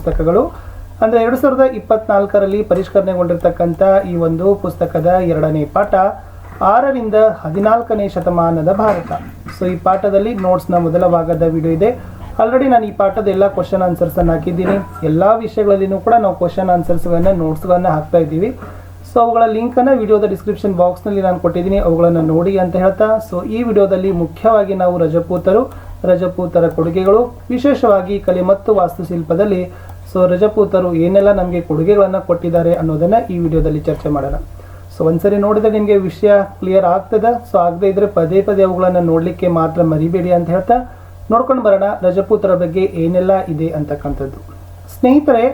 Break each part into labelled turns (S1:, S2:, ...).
S1: ಪುಸ್ತಕಗಳು ಅಂದರೆ 2024ರಲ್ಲಿ ಪರಿಷ್ಕರಣೆಗೊಂಡಿರ್ತಕ್ಕಂಥ ಈ ಒಂದು ಪುಸ್ತಕದ 2ನೇ ಪಾಠ 6ರಿಂದ 14ನೇ ಶತಮಾನದ ಭಾರತ. ಸೊ ಈ ಪಾಠದಲ್ಲಿ ನೋಟ್ಸ್ನ ಮೊದಲ ಭಾಗದ ವಿಡಿಯೋ ಇದೆ. ಆಲ್ರೆಡಿ ನಾನು ಈ ಪಾಠದ ಎಲ್ಲ ಕ್ವಶನ್ ಆನ್ಸರ್ಸನ್ನು ಹಾಕಿದ್ದೀನಿ. ಎಲ್ಲ ವಿಷಯಗಳಲ್ಲಿನೂ ಕೂಡ ನಾವು ಕ್ವಶನ್ ಆನ್ಸರ್ಸ್ಗಳನ್ನು ನೋಟ್ಸ್ಗಳನ್ನು ಹಾಕ್ತಾ ಇದ್ದೀವಿ. ಸೊ ಅವುಗಳ ಲಿಂಕನ್ನು ವಿಡಿಯೋದ ಡಿಸ್ಕ್ರಿಪ್ಷನ್ ಬಾಕ್ಸ್ನಲ್ಲಿ ನಾನು ಕೊಟ್ಟಿದ್ದೀನಿ, ಅವುಗಳನ್ನು ನೋಡಿ ಅಂತ ಹೇಳ್ತಾ, ಸೊ ಈ ವಿಡಿಯೋದಲ್ಲಿ ಮುಖ್ಯವಾಗಿ ನಾವು ರಜಪೂತರ ಕೊಡುಗೆಗಳು, ವಿಶೇಷವಾಗಿ ಕಲೆ ಮತ್ತು ವಾಸ್ತುಶಿಲ್ಪದಲ್ಲಿ ಸೊ ರಜಪೂತರು ಏನೆಲ್ಲ ನಮಗೆ ಕೊಡುಗೆಗಳನ್ನು ಕೊಟ್ಟಿದ್ದಾರೆ ಅನ್ನೋದನ್ನು ಈ ವಿಡಿಯೋದಲ್ಲಿ ಚರ್ಚೆ ಮಾಡೋಣ. ಸೊ ಒಂದ್ಸರಿ ನೋಡಿದ್ರೆ ನಿಮಗೆ ವಿಷಯ ಕ್ಲಿಯರ್ ಆಗ್ತದೆ. ಸೊ ಆಗದೇ ಇದ್ರೆ ಪದೇ ಪದೇ ಅವುಗಳನ್ನು ನೋಡಲಿಕ್ಕೆ ಮಾತ್ರ ಮರಿಬೇಡಿ ಅಂತ ಹೇಳ್ತಾ ನೋಡ್ಕೊಂಡು ಬರೋಣ ರಜಪೂತರ ಬಗ್ಗೆ ಏನೆಲ್ಲ ಇದೆ ಅಂತಕ್ಕಂಥದ್ದು. ಸ್ನೇಹಿತರೆ,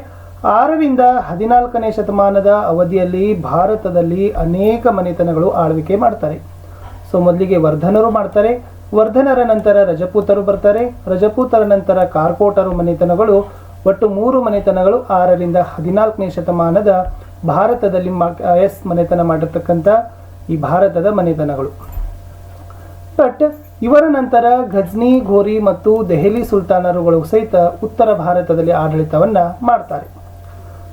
S1: 6ರಿಂದ 14ನೇ ಶತಮಾನದ ಅವಧಿಯಲ್ಲಿ ಭಾರತದಲ್ಲಿ ಅನೇಕ ಮನೆತನಗಳು ಆಳ್ವಿಕೆ ಮಾಡ್ತಾರೆ. ಸೊ ಮೊದಲಿಗೆ ವರ್ಧನರು ಮಾಡ್ತಾರೆ, ವರ್ಧನರ ನಂತರ ರಜಪೂತರು ಬರ್ತಾರೆ, ರಜಪೂತರ ನಂತರ ಕಾರ್ಕೋಟರು ಮನೆತನಗಳು, ಒಟ್ಟು 3 ಮನೆತನಗಳು 6ರಿಂದ 14ನೇ ಶತಮಾನದ ಭಾರತದಲ್ಲಿ ಮನೆತನ ಮಾಡಿರ್ತಕ್ಕಂಥ ಈ ಭಾರತದ ಮನೆತನಗಳು. ಬಟ್ ಇವರ ನಂತರ ಘಜ್ನಿ, ಘೋರಿ ಮತ್ತು ದೆಹಲಿ ಸುಲ್ತಾನರುಗಳು ಸಹಿತ ಉತ್ತರ ಭಾರತದಲ್ಲಿ ಆಡಳಿತವನ್ನ ಮಾಡ್ತಾರೆ.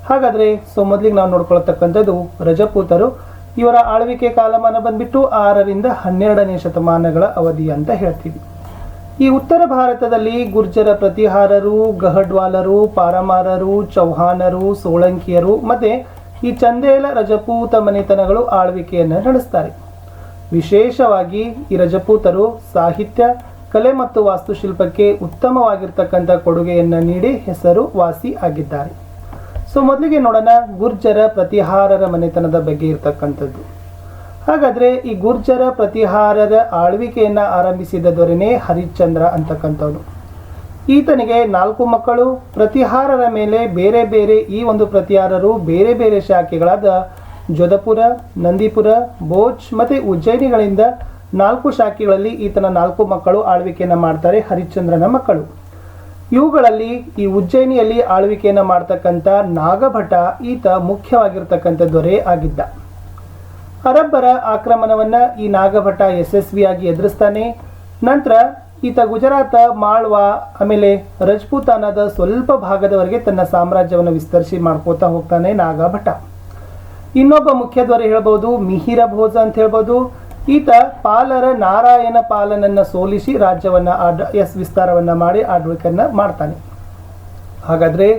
S1: ಹಾಗಾದ್ರೆ ಸೊ ಮೊದಲಿಗೆ ನಾವು ನೋಡ್ಕೊಳ್ತಕ್ಕಂಥದ್ದು ರಜಪೂತರು. ಇವರ ಆಳ್ವಿಕೆ ಕಾಲಮಾನ ಬಂದ್ಬಿಟ್ಟು 6ರಿಂದ 12ನೇ ಶತಮಾನಗಳ ಅವಧಿ ಅಂತ ಹೇಳ್ತೀವಿ. ಈ ಉತ್ತರ ಭಾರತದಲ್ಲಿ ಗುರ್ಜರ ಪ್ರತಿಹಾರರು, ಗಹಡ್ವಾಲರು, ಪಾರಮಾರರು, ಚೌಹಾನರು, ಸೋಳಂಕಿಯರು ಮತ್ತೆ ಈ ಚಂದೇಲ ರಜಪೂತ ಮನೆತನಗಳು ಆಳ್ವಿಕೆಯನ್ನು ನಡೆಸ್ತಾರೆ. ವಿಶೇಷವಾಗಿ ಈ ರಜಪೂತರು ಸಾಹಿತ್ಯ, ಕಲೆ ಮತ್ತು ವಾಸ್ತುಶಿಲ್ಪಕ್ಕೆ ಉತ್ತಮವಾಗಿರ್ತಕ್ಕಂಥ ಕೊಡುಗೆಯನ್ನು ನೀಡಿ ಹೆಸರು ವಾಸಿ ಆಗಿದ್ದಾರೆ. ಸೊ ಮೊದಲಿಗೆ ನೋಡೋಣ ಗುರ್ಜರ ಪ್ರತಿಹಾರರ ಮನೆತನದ ಬಗ್ಗೆ ಇರತಕ್ಕಂಥದ್ದು. ಹಾಗಾದ್ರೆ ಈ ಗುರ್ಜರ ಪ್ರತಿಹಾರರ ಆಳ್ವಿಕೆಯನ್ನ ಆರಂಭಿಸಿದ ದೊರೆನೇ ಹರಿಶ್ಚಂದ್ರ ಅಂತಕ್ಕಂಥವನು. ಈತನಿಗೆ 4 ಮಕ್ಕಳು. ಪ್ರತಿಹಾರರ ಮೇಲೆ ಬೇರೆ ಬೇರೆ ಈ ಒಂದು ಪ್ರತಿಹಾರರು ಬೇರೆ ಬೇರೆ ಶಾಖೆಗಳಾದ ಜೋಧಪುರ, ನಂದಿಪುರ, ಬೋಚ್ ಮತ್ತೆ ಉಜ್ಜಯಿನಿಗಳಿಂದ 4 ಶಾಖೆಗಳಲ್ಲಿ ಈತನ 4 ಮಕ್ಕಳು ಆಳ್ವಿಕೆಯನ್ನು ಮಾಡ್ತಾರೆ, ಹರಿಶ್ಚಂದ್ರನ ಮಕ್ಕಳು. ಇವುಗಳಲ್ಲಿ ಈ ಉಜ್ಜಯಿನಿಯಲ್ಲಿ ಆಳ್ವಿಕೆಯನ್ನು ಮಾಡ್ತಕ್ಕಂಥ ನಾಗಭಟ ಈತ ಮುಖ್ಯವಾಗಿರ್ತಕ್ಕಂಥ ದೊರೆ ಆಗಿದ್ದ. ಅರಬ್ಬರ ಆಕ್ರಮಣವನ್ನ ಈ ನಾಗಭಟ ಯಶಸ್ವಿಯಾಗಿ ಎದುರಿಸ್ತಾನೆ. ನಂತರ ಈತ ಗುಜರಾತ, ಮಾಳ್ವಾ, ಆಮೇಲೆ ರಜಪೂತಾನದ ಸ್ವಲ್ಪ ಭಾಗದವರೆಗೆ ತನ್ನ ಸಾಮ್ರಾಜ್ಯವನ್ನು ವಿಸ್ತರಿಸಿ ಮಾಡ್ಕೋತಾ ಹೋಗ್ತಾನೆ ನಾಗಭಟ. ಇನ್ನೊಬ್ಬ ಮುಖ್ಯ ದೊರೆ ಹೇಳ್ಬೋದು ಮಿಹಿರ ಭೋಜ ಅಂತ ಹೇಳ್ಬೋದು. ಈತ ಪಾಲರ ನಾರಾಯಣ ಪಾಲನನ್ನ ಸೋಲಿಸಿ ರಾಜ್ಯವನ್ನ ವಿಸ್ತಾರವನ್ನ ಮಾಡಿ ಆಳ್ವಿಕೆಯನ್ನ ಮಾಡ್ತಾನೆ. ಹಾಗಾದ್ರೆ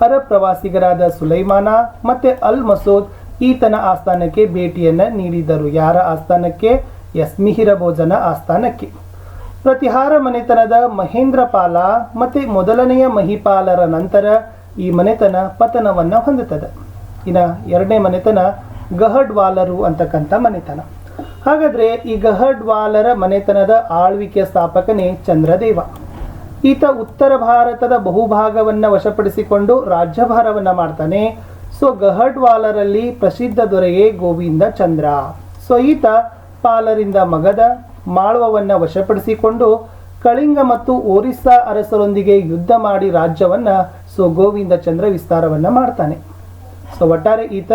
S1: ಅರಬ್ ಪ್ರವಾಸಿಗರಾದ ಸುಲೈಮಾನ ಮತ್ತೆ ಅಲ್ ಮಸೂದ್ ಈತನ ಆಸ್ಥಾನಕ್ಕೆ ಭೇಟಿಯನ್ನ ನೀಡಿದರು. ಯಾರ ಆಸ್ಥಾನಕ್ಕೆ? ಮಿಹಿರ ಭೋಜನ ಆಸ್ಥಾನಕ್ಕೆ. ಪ್ರತಿಹಾರ ಮನೆತನದ ಮಹೇಂದ್ರ ಪಾಲ ಮತ್ತೆ ಮೊದಲನೆಯ ಮಹಿಪಾಲರ ನಂತರ ಈ ಮನೆತನ ಪತನವನ್ನ ಹೊಂದುತ್ತದೆ. ಇನ್ನು 2ನೇ ಮನೆತನ ಗಹಡ್ವಾಲರು ಅಂತಕ್ಕಂಥ ಮನೆತನ. ಹಾಗಾದ್ರೆ ಈ ಗಹಡ್ವಾಲರ ಮನೆತನದ ಆಳ್ವಿಕೆಯ ಸ್ಥಾಪಕನೇ ಚಂದ್ರದೇವ. ಈತ ಉತ್ತರ ಭಾರತದ ಬಹುಭಾಗವನ್ನ ವಶಪಡಿಸಿಕೊಂಡು ರಾಜ್ಯಭಾರವನ್ನ ಮಾಡ್ತಾನೆ. ಸೊ ಗಹಡ್ವಾಲರಲ್ಲಿ ಪ್ರಸಿದ್ಧ ದೊರೆಯೇ ಗೋವಿಂದ ಚಂದ್ರ. ಸೊ ಈತ ಪಾಲರಿಂದ ಮಗಧ, ಮಾಳ್ವವನ್ನ ವಶಪಡಿಸಿಕೊಂಡು ಕಳಿಂಗ ಮತ್ತು ಒರಿಸ್ಸಾ ಅರಸರೊಂದಿಗೆ ಯುದ್ಧ ಮಾಡಿ ರಾಜ್ಯವನ್ನ ಗೋವಿಂದ ಚಂದ್ರ ವಿಸ್ತಾರವನ್ನ ಮಾಡ್ತಾನೆ. ಸೊ ಒಟ್ಟಾರೆ ಈತ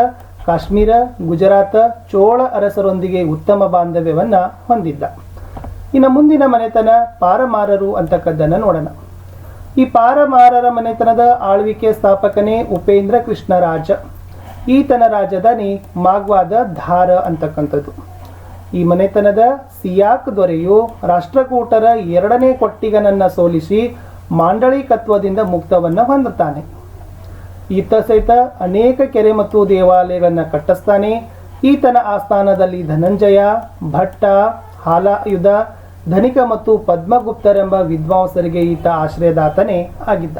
S1: ಕಾಶ್ಮೀರ, ಗುಜರಾತ, ಚೋಳ ಅರಸರೊಂದಿಗೆ ಉತ್ತಮ ಬಾಂಧವ್ಯವನ್ನ ಹೊಂದಿದ್ದ. ಇನ್ನು ಮುಂದಿನ ಮನೆತನ ಪಾರಮಾರರು ಅಂತಕ್ಕದ್ದನ್ನ ನೋಡೋಣ. ಈ ಪಾರಮಾರರ ಮನೆತನದ ಆಳ್ವಿಕೆ ಸ್ಥಾಪಕನೇ ಉಪೇಂದ್ರ ಕೃಷ್ಣರಾಜ. ಈತನ ರಾಜಧಾನಿ ಮಾಗ್ವಾದ ಧಾರ ಅಂತಕ್ಕಂಥದ್ದು. ಈ ಮನೆತನದ ಸಿಯಾಕ್ ದೊರೆಯು ರಾಷ್ಟ್ರಕೂಟರ 2ನೇ ಕೊಟ್ಟಿಗನನ್ನ ಸೋಲಿಸಿ ಮಾಂಡಳಿಕತ್ವದಿಂದ ಮುಕ್ತವನ್ನ ಹೊಂದುತ್ತಾನೆ. ಈತ ಸಹಿತ ಅನೇಕ ಕೆರೆ ಮತ್ತು ದೇವಾಲಯಗಳನ್ನ ಕಟ್ಟಿಸ್ತಾನೆ. ಈತನ ಆಸ್ಥಾನದಲ್ಲಿ ಧನಂಜಯ, ಭಟ್ಟ, ಹಾಲಾಯುಧ, ಧನಿಕ ಮತ್ತು ಪದ್ಮಗುಪ್ತರೆಂಬ ವಿದ್ವಾಂಸರಿಗೆ ಈತ ಆಶ್ರಯದಾತನೇ ಆಗಿದ್ದ.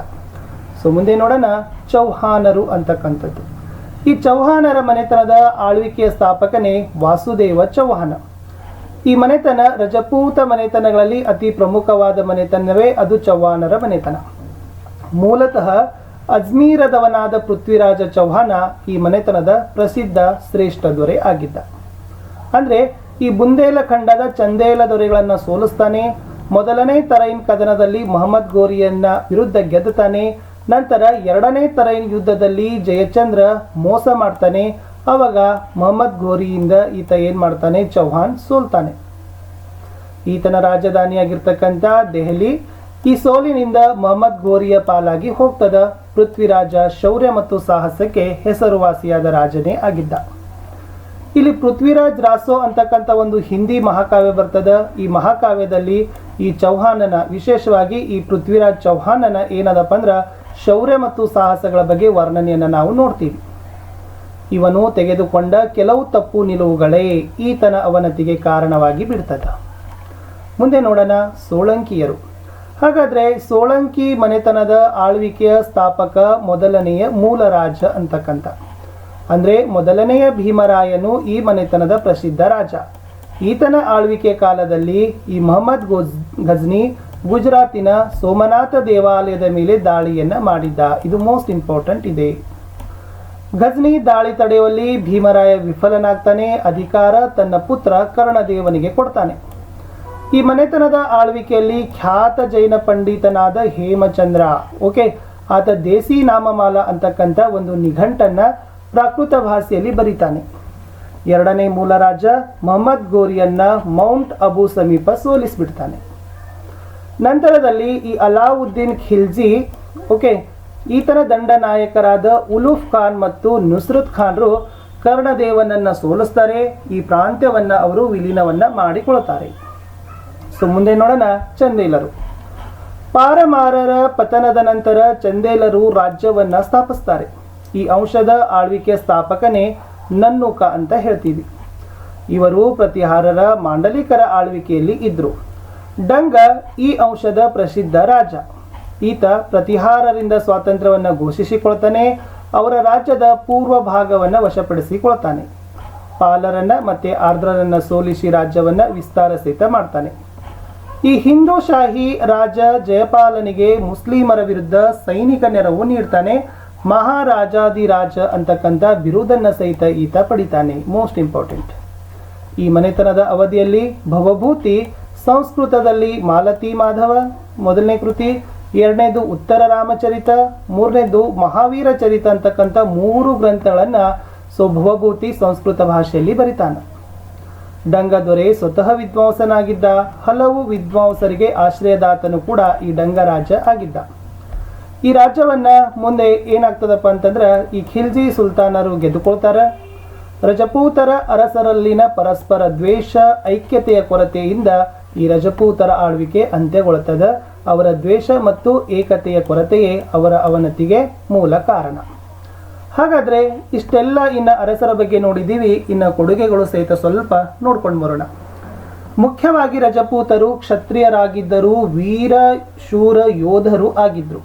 S1: ಸೊ ಮುಂದೆ ನೋಡೋಣ ಚೌಹಾನರು ಅಂತಕ್ಕಂಥದ್ದು. ಈ ಚೌಹಾನರ ಮನೆತನದ ಆಳ್ವಿಕೆಯ ಸ್ಥಾಪಕನೇ ವಾಸುದೇವ ಚೌಹಾನ. ಈ ಮನೆತನ ರಜಪೂತ ಮನೆತನಗಳಲ್ಲಿ ಅತಿ ಪ್ರಮುಖವಾದ ಮನೆತನವೇ ಅದು ಚೌಹಾನರ ಮನೆತನ. ಮೂಲತಃ ಅಜ್ಮೀರದವನಾದ ಪೃಥ್ವಿರಾಜ ಚೌಹಾನ ಈ ಮನೆತನದ ಪ್ರಸಿದ್ಧ ಶ್ರೇಷ್ಠ ದೊರೆ ಆಗಿದ್ದ. ಅಂದ್ರೆ ಈ ಬುಂದೇಲಖಂಡದ ಚಂದೇಲ ದೊರೆಗಳನ್ನ ಸೋಲಿಸ್ತಾನೆ. ಮೊದಲನೇ ತರೈನ್ ಕದನದಲ್ಲಿ ಮೊಹಮ್ಮದ್ ಗೋರಿಯನ್ನ ವಿರುದ್ಧ ಗೆದ್ದುತ್ತಾನೆ. ನಂತರ 2ನೇ ತರೈನ್ ಯುದ್ಧದಲ್ಲಿ ಜಯಚಂದ್ರ ಮೋಸ ಮಾಡ್ತಾನೆ. ಅವಾಗ ಮೊಹಮ್ಮದ್ ಗೋರಿಯಿಂದ ಈತ ಏನ್ ಮಾಡ್ತಾನೆ? ಚೌಹಾನ್ ಸೋಲ್ತಾನೆ. ಈತನ ರಾಜಧಾನಿಯಾಗಿರ್ತಕ್ಕಂಥ ದೆಹಲಿ ಈ ಸೋಲಿನಿಂದ ಮೊಹಮ್ಮದ್ ಗೋರಿಯ ಪಾಲಾಗಿ ಹೋಗ್ತದ. ಪೃಥ್ವಿರಾಜ ಶೌರ್ಯ ಮತ್ತು ಸಾಹಸಕ್ಕೆ ಹೆಸರುವಾಸಿಯಾದ ರಾಜನೇ ಆಗಿದ್ದ. ಇಲ್ಲಿ ಪೃಥ್ವಿರಾಜ್ ರಾಸೋ ಅಂತಕ್ಕಂಥ ಒಂದು ಹಿಂದಿ ಮಹಾಕಾವ್ಯ ಬರ್ತದ. ಈ ಮಹಾಕಾವ್ಯದಲ್ಲಿ ಈ ಚೌಹಾನನ, ವಿಶೇಷವಾಗಿ ಈ ಪೃಥ್ವಿರಾಜ್ ಚೌಹಾನನ ಏನದಪ್ಪ ಅಂದ್ರೆ ಶೌರ್ಯ ಮತ್ತು ಸಾಹಸಗಳ ಬಗ್ಗೆ ವರ್ಣನೆಯನ್ನು ನಾವು ನೋಡ್ತೀವಿ. ಇವನು ತೆಗೆದುಕೊಂಡ ಕೆಲವು ತಪ್ಪು ನಿಲುವುಗಳೇ ಈತನ ಅವನತಿಗೆ ಕಾರಣವಾಗಿ ಬಿಡ್ತದ. ಮುಂದೆ ನೋಡೋಣ ಸೋಳಂಕಿಯರು. ಹಾಗಾದ್ರೆ ಸೋಳಂಕಿ ಮನೆತನದ ಆಳ್ವಿಕೆಯ ಸ್ಥಾಪಕ ಮೊದಲನೆಯ ಮೂಲರಾಜ ಅಂತಕ್ಕಂಥ, ಅಂದ್ರೆ ಮೊದಲನೆಯ ಭೀಮರಾಯನು ಈ ಮನೆತನದ ಪ್ರಸಿದ್ಧ ರಾಜ. ಈತನ ಆಳ್ವಿಕೆ ಕಾಲದಲ್ಲಿ ಈ ಮೊಹಮ್ಮದ್ ಗಜ್ನಿ ಗುಜರಾತಿನ ಸೋಮನಾಥ ದೇವಾಲಯದ ಮೇಲೆ ದಾಳಿಯನ್ನ ಮಾಡಿದ್ದ. ಇದು ಮೋಸ್ಟ್ ಇಂಪಾರ್ಟೆಂಟ್ ಇದೆ. ಗಜ್ನಿ ದಾಳಿ ತಡೆಯುವಲ್ಲಿ ಭೀಮರಾಯ ವಿಫಲನಾಗ್ತಾನೆ. ಅಧಿಕಾರ ತನ್ನ ಪುತ್ರ ಕರ್ಣದೇವನಿಗೆ ಕೊಡ್ತಾನೆ. ಈ ಮನೆತನದ ಆಳ್ವಿಕೆಯಲ್ಲಿ ಖ್ಯಾತ ಜೈನ ಪಂಡಿತನಾದ ಹೇಮಚಂದ್ರ, ಆತ ದೇಸಿ ನಾಮಮಾಲ ಅಂತಕ್ಕಂಥ ಒಂದು ನಿಘಂಟನ್ನ ಪ್ರಾಕೃತ ಭಾಷೆಯಲ್ಲಿ ಬರೀತಾನೆ. ಎರಡನೇ ಮೂಲರಾಜ ಮೊಹಮ್ಮದ್ ಗೋರಿಯನ್ನ ಮೌಂಟ್ ಅಬು ಸಮೀಪ ಸೋಲಿಸಿಬಿಡ್ತಾನೆ. ನಂತರದಲ್ಲಿ ಈ ಅಲಾವುದ್ದೀನ್ ಖಿಲ್ಜಿ, ಈತನ ದಂಡನಾಯಕರಾದ ಉಲೂಫ್ ಖಾನ್ ಮತ್ತು ನುಸ್ರತ್ ಖಾನ್ರು ಕರ್ಣದೇವನನ್ನ ಸೋಲಿಸ್ತಾರೆ. ಈ ಪ್ರಾಂತ್ಯವನ್ನ ಅವರು ವಿಲೀನವನ್ನ ಮಾಡಿಕೊಳ್ತಾರೆ. ಮುಂದೆ ನೋಡೋಣ ಚಂದೇಲರು. ಪಾರಮಾರರ ಪತನದ ನಂತರ ಚಂದೇಲರು ರಾಜ್ಯವನ್ನ ಸ್ಥಾಪಿಸ್ತಾರೆ. ಈ ಅಂಶದ ಆಳ್ವಿಕೆ ಸ್ಥಾಪಕನೇ ನನ್ನೂಕ ಅಂತ ಹೇಳ್ತೀವಿ. ಇವರು ಪ್ರತಿಹಾರರ ಮಾಂಡಲಿಕರ ಆಳ್ವಿಕೆಯಲ್ಲಿ ಇದ್ರು. ಡಂಗ ಈ ಅಂಶದ ಪ್ರಸಿದ್ಧ ರಾಜ. ಈತ ಪ್ರತಿಹಾರರಿಂದ ಸ್ವಾತಂತ್ರ್ಯವನ್ನು ಘೋಷಿಸಿಕೊಳ್ತಾನೆ. ಅವರ ರಾಜ್ಯದ ಪೂರ್ವ ಭಾಗವನ್ನು ವಶಪಡಿಸಿಕೊಳ್ತಾನೆ. ಪಾಲರನ್ನ ಮತ್ತೆ ಆರ್ದ್ರರನ್ನ ಸೋಲಿಸಿ ರಾಜ್ಯವನ್ನ ವಿಸ್ತಾರ ಮಾಡ್ತಾನೆ. ಈ ಹಿಂದೂಶಾಹಿ ರಾಜ ಜಯಪಾಲನಿಗೆ ಮುಸ್ಲಿಮರ ವಿರುದ್ಧ ಸೈನಿಕ ನೆರವು ನೀಡ್ತಾನೆ. ಮಹಾರಾಜಾದಿರಾಜ ಅಂತಕ್ಕಂಥ ಬಿರುದನ್ನ ಸಹಿತ ಈತ ಪಡಿತಾನೆ. Most important. ಈ ಮನೆತನದ ಅವಧಿಯಲ್ಲಿ ಭವಭೂತಿ ಸಂಸ್ಕೃತದಲ್ಲಿ ಮಾಲತಿ ಮಾಧವ ಮೊದಲನೇ ಕೃತಿ, ಎರಡನೇದು ಉತ್ತರ ರಾಮಚರಿತ, ಮೂರನೇದು ಮಹಾವೀರ ಚರಿತ ಅಂತಕ್ಕಂಥ 3 ಗ್ರಂಥಗಳನ್ನ ಭವಭೂತಿ ಸಂಸ್ಕೃತ ಭಾಷೆಯಲ್ಲಿ ಬರಿತಾನೆ. ಡಂಗ ದೊರೆ ಸ್ವತಃ ವಿದ್ವಾಂಸನಾಗಿದ್ದ. ಹಲವು ವಿದ್ವಾಂಸರಿಗೆ ಆಶ್ರಯದಾತನು ಕೂಡ ಈ ಡಂಗರಾಜ ಆಗಿದ್ದ. ಈ ರಾಜ್ಯವನ್ನ ಮುಂದೆ ಏನಾಗ್ತದಪ್ಪ ಅಂತಂದ್ರೆ ಈ ಖಿಲ್ಜಿ ಸುಲ್ತಾನರು ಗೆದ್ದುಕೊಳ್ತಾರೆ. ರಜಪೂತರ ಅರಸರಲ್ಲಿನ ಪರಸ್ಪರ ದ್ವೇಷ, ಐಕ್ಯತೆಯ ಕೊರತೆಯಿಂದ ಈ ರಜಪೂತರ ಆಳ್ವಿಕೆ ಅಂತ್ಯಗೊಳ್ಳುತ್ತದೆ. ಅವರ ದ್ವೇಷ ಮತ್ತು ಏಕತೆಯ ಕೊರತೆಯೇ ಅವರ ಅವನತಿಗೆ ಮೂಲ ಕಾರಣ. ಹಾಗಾದ್ರೆ ಇಷ್ಟೆಲ್ಲ ಇನ್ನ ಅರಸರ ಬಗ್ಗೆ ನೋಡಿದ್ದೀವಿ. ಇನ್ನ ಕೊಡುಗೆಗಳು ಸಹಿತ ಸ್ವಲ್ಪ ನೋಡ್ಕೊಂಡು ಬರೋಣ. ಮುಖ್ಯವಾಗಿ ರಜಪೂತರು ಕ್ಷತ್ರಿಯರಾಗಿದ್ದರು, ವೀರ ಶೂರ ಯೋಧರು ಆಗಿದ್ರು.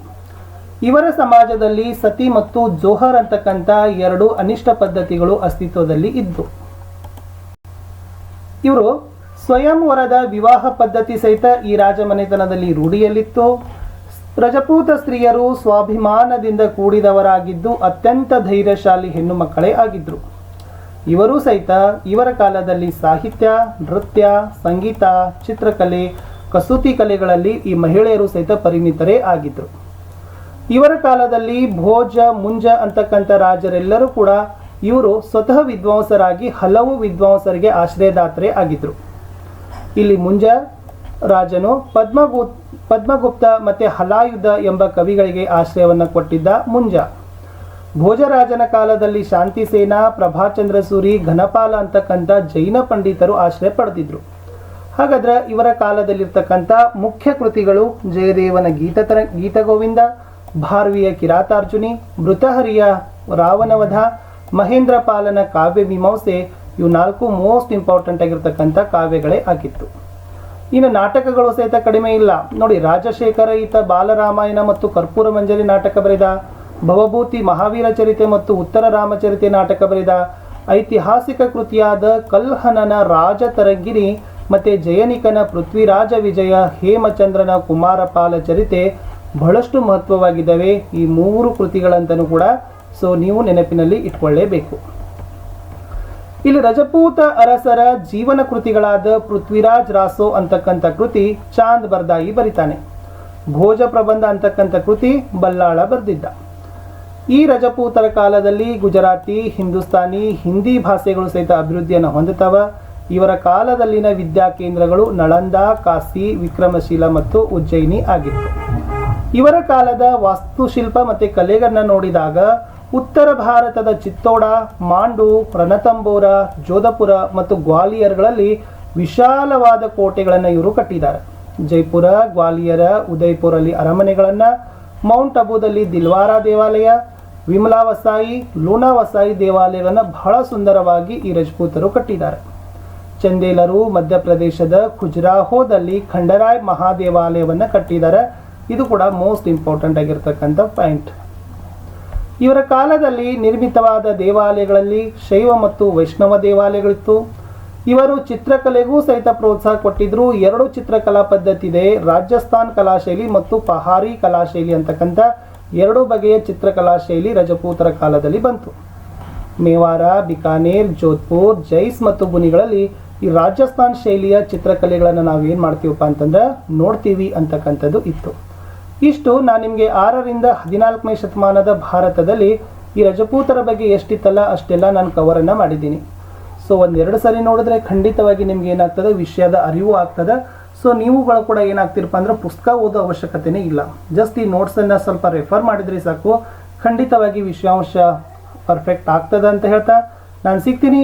S1: ಇವರ ಸಮಾಜದಲ್ಲಿ ಸತಿ ಮತ್ತು ಜೋಹರ್ ಅಂತಕ್ಕಂಥ 2 ಅನಿಷ್ಟ ಪದ್ಧತಿಗಳು ಅಸ್ತಿತ್ವದಲ್ಲಿ ಇದ್ವು. ಇವರು ಸ್ವಯಂವರದ ವಿವಾಹ ಪದ್ಧತಿ ಸಹಿತ ಈ ರಾಜಮನೆತನದಲ್ಲಿ ರೂಢಿಯಲ್ಲಿತ್ತು. ರಜಪೂತ ಸ್ತ್ರೀಯರು ಸ್ವಾಭಿಮಾನದಿಂದ ಕೂಡಿದವರಾಗಿದ್ದು ಅತ್ಯಂತ ಧೈರ್ಯಶಾಲಿ ಹೆಣ್ಣು ಮಕ್ಕಳೇ ಆಗಿದ್ರು. ಇವರು ಸಹಿತ ಇವರ ಕಾಲದಲ್ಲಿ ಸಾಹಿತ್ಯ, ನೃತ್ಯ, ಸಂಗೀತ, ಚಿತ್ರಕಲೆ, ಕಸೂತಿ ಕಲೆಗಳಲ್ಲಿ ಈ ಮಹಿಳೆಯರು ಸಹಿತ ಪರಿಣಿತರೇ ಆಗಿದ್ರು. ಇವರ ಕಾಲದಲ್ಲಿ ಭೋಜ, ಮುಂಜ ಅಂತಕ್ಕಂಥ ರಾಜರೆಲ್ಲರೂ ಕೂಡ ಇವರು ಸ್ವತಃ ವಿದ್ವಾಂಸರಾಗಿ ಹಲವು ವಿದ್ವಾಂಸರಿಗೆ ಆಶ್ರಯದಾತರೇ ಆಗಿದ್ರು. ಇಲ್ಲಿ ಮುಂಜ ರಾಜನು ಪದ್ಮಗುಪ್ತ ಮತ್ತೆ ಹಲಾಯುಧ ಎಂಬ ಕವಿಗಳಿಗೆ ಆಶ್ರಯವನ್ನು ಕೊಟ್ಟಿದ್ದ ಮುಂಜ. ಭೋಜರಾಜನ ಕಾಲದಲ್ಲಿ ಶಾಂತಿಸೇನ, ಪ್ರಭಾಚಂದ್ರ ಸೂರಿ, ಘನಪಾಲ ಅಂತಕ್ಕಂಥ ಜೈನ ಪಂಡಿತರು ಆಶ್ರಯ ಪಡೆದಿದ್ರು. ಹಾಗಾದ್ರೆ ಇವರ ಕಾಲದಲ್ಲಿರ್ತಕ್ಕಂಥ ಮುಖ್ಯ ಕೃತಿಗಳು ಜಯದೇವನ ಗೀತಗೋವಿಂದ, ಭಾರ್ವಿಯ ಕಿರಾತಾರ್ಜುನಿ, ಮೃತಹರಿಯ ರಾವಣವಧ, ಮಹೇಂದ್ರ ಪಾಲನ ಕಾವ್ಯ ಮೀಮಾಂಸೆ. ಇವು 4 ಮೋಸ್ಟ್ ಇಂಪಾರ್ಟೆಂಟ್ ಆಗಿರ್ತಕ್ಕಂಥ ಕಾವ್ಯಗಳೇ ಆಗಿತ್ತು. ಇನ್ನು ನಾಟಕಗಳು ಸಹಿತ ಕಡಿಮೆ ಇಲ್ಲ ನೋಡಿ. ರಾಜಶೇಖರ ಈತ ಬಾಲರಾಮಾಯಣ ಮತ್ತು ಕರ್ಪೂರ ಮಂಜರಿ ನಾಟಕ ಬರೆದ. ಭವಭೂತಿ ಮಹಾವೀರ ಚರಿತೆ ಮತ್ತು ಉತ್ತರ ರಾಮಚರಿತೆ ನಾಟಕ ಬರೆದ. ಐತಿಹಾಸಿಕ ಕೃತಿಯಾದ ಕಲ್ಹನನ ರಾಜತರಂಗಿಣಿ ಮತ್ತೆ ಜಯನಿಕನ ಪೃಥ್ವಿರಾಜ ವಿಜಯ, ಹೇಮಚಂದ್ರನ ಕುಮಾರಪಾಲ ಚರಿತೆ ಬಹಳಷ್ಟು ಮಹತ್ವವಾಗಿದ್ದಾವೆ. ಈ 3 ಕೃತಿಗಳಂತನೂ ಕೂಡ ನೀವು ನೆನಪಿನಲ್ಲಿ ಇಟ್ಕೊಳ್ಳೇಬೇಕು. ಇಲ್ಲಿ ರಜಪೂತ ಅರಸರ ಜೀವನ ಕೃತಿಗಳಾದ ಪೃಥ್ವಿರಾಜ್ ರಾಸೋ ಅಂತಕ್ಕಂಥ ಕೃತಿ ಚಾಂದ್ ಬರ್ದಾಯಿ ಬರಿತಾನೆ. ಭೋಜ ಪ್ರಬಂಧ ಅಂತಕ್ಕಂಥ ಕೃತಿ ಬಲ್ಲಾಳ ಬರೆದಿದ್ದ. ಈ ರಜಪೂತರ ಕಾಲದಲ್ಲಿ ಗುಜರಾತಿ, ಹಿಂದೂಸ್ತಾನಿ, ಹಿಂದಿ ಭಾಷೆಗಳು ಸಹಿತ ಅಭಿವೃದ್ಧಿಯನ್ನು ಹೊಂದುತ್ತವ. ಇವರ ಕಾಲದಲ್ಲಿನ ವಿದ್ಯಾ ಕೇಂದ್ರಗಳು ನಳಂದ, ಕಾಶಿ, ವಿಕ್ರಮಶೀಲ ಮತ್ತು ಉಜ್ಜಯಿನಿ ಆಗಿತ್ತು. ಇವರ ಕಾಲದ ವಾಸ್ತುಶಿಲ್ಪ ಮತ್ತು ಕಲೆಗಳನ್ನ ನೋಡಿದಾಗ ಉತ್ತರ ಭಾರತದ ಚಿತ್ತೋಡ, ಮಾಂಡು, ರಣತಂಬೋರ, ಜೋಧಪುರ ಮತ್ತು ಗ್ವಾಲಿಯರ್ಗಳಲ್ಲಿ ವಿಶಾಲವಾದ ಕೋಟೆಗಳನ್ನು ಇವರು ಕಟ್ಟಿದ್ದಾರೆ. ಜೈಪುರ, ಗ್ವಾಲಿಯರ, ಉದಯ್ಪುರಲ್ಲಿ ಅರಮನೆಗಳನ್ನು, ಮೌಂಟ್ ಅಬುದಲ್ಲಿ ದಿಲ್ವಾರಾ ದೇವಾಲಯ, ವಿಮಲಾ ವಸಾಯಿ, ಲೂನಾ ವಸಾಯಿ ದೇವಾಲಯಗಳನ್ನು ಬಹಳ ಸುಂದರವಾಗಿ ಈ ರಜಪೂತರು ಕಟ್ಟಿದ್ದಾರೆ. ಚಂದೇಲರು ಮಧ್ಯಪ್ರದೇಶದ ಖುಜ್ರಾಹೋದಲ್ಲಿ ಖಂಡರಾಯ್ ಮಹಾದೇವಾಲಯವನ್ನು ಕಟ್ಟಿದ್ದಾರೆ. ಇದು ಕೂಡ ಮೋಸ್ಟ್ ಇಂಪಾರ್ಟೆಂಟ್ ಆಗಿರ್ತಕ್ಕಂಥ ಪಾಯಿಂಟ್. ಇವರ ಕಾಲದಲ್ಲಿ ನಿರ್ಮಿತವಾದ ದೇವಾಲಯಗಳಲ್ಲಿ ಶೈವ ಮತ್ತು ವೈಷ್ಣವ ದೇವಾಲಯಗಳಿತ್ತು. ಇವರು ಚಿತ್ರಕಲೆಗೂ ಸಹಿತ ಪ್ರೋತ್ಸಾಹ ಕೊಟ್ಟಿದ್ರು. 2 ಚಿತ್ರಕಲಾ ಪದ್ಧತಿ ಇದೆ, ರಾಜಸ್ಥಾನ್ ಕಲಾಶೈಲಿ ಮತ್ತು ಪಹಾರಿ ಕಲಾಶೈಲಿ ಅಂತಕ್ಕಂಥ 2 ಬಗೆಯ ಚಿತ್ರಕಲಾ ಶೈಲಿ ರಜಪೂತರ ಕಾಲದಲ್ಲಿ ಬಂತು. ಮೇವಾರ, ಬಿಕಾನೇರ್, ಜೋಧ್ಪುರ್, ಜೈಸ್ ಮತ್ತು ಬುನಿಗಳಲ್ಲಿ ಈ ರಾಜಸ್ಥಾನ್ ಶೈಲಿಯ ಚಿತ್ರಕಲೆಗಳನ್ನು ನಾವು ಏನು ಮಾಡ್ತೀವಪ್ಪ ಅಂತಂದ್ರೆ ನೋಡ್ತೀವಿ ಅಂತಕ್ಕಂಥದ್ದು ಇತ್ತು. ಇಷ್ಟು ನಾನು ನಿಮಗೆ 6ರಿಂದ 14ನೇ ಶತಮಾನದ ಭಾರತದಲ್ಲಿ ಈ ರಜಪೂತರ ಬಗ್ಗೆ ಎಷ್ಟಿತ್ತಲ್ಲ ಅಷ್ಟೆಲ್ಲ ನಾನು ಕವರನ್ನು ಮಾಡಿದ್ದೀನಿ. ಸೊ 1-2 ಸರಿ ನೋಡಿದ್ರೆ ಖಂಡಿತವಾಗಿ ನಿಮ್ಗೆ ಏನಾಗ್ತದೆ, ವಿಷಯದ ಅರಿವು ಆಗ್ತದೆ. ಸೊ ನೀವುಗಳು ಕೂಡ ಏನಾಗ್ತಿರಪ್ಪ ಅಂದ್ರೆ ಪುಸ್ತಕ ಓದೋ ಅವಶ್ಯಕತೆನೇ ಇಲ್ಲ, ಜಸ್ಟ್ ಈ ನೋಟ್ಸನ್ನು ಸ್ವಲ್ಪ ರೆಫರ್ ಮಾಡಿದ್ರೆ ಸಾಕು, ಖಂಡಿತವಾಗಿ ವಿಷಯಾಂಶ ಪರ್ಫೆಕ್ಟ್ ಆಗ್ತದೆ ಅಂತ ಹೇಳ್ತಾ ನಾನು ಸಿಗ್ತೀನಿ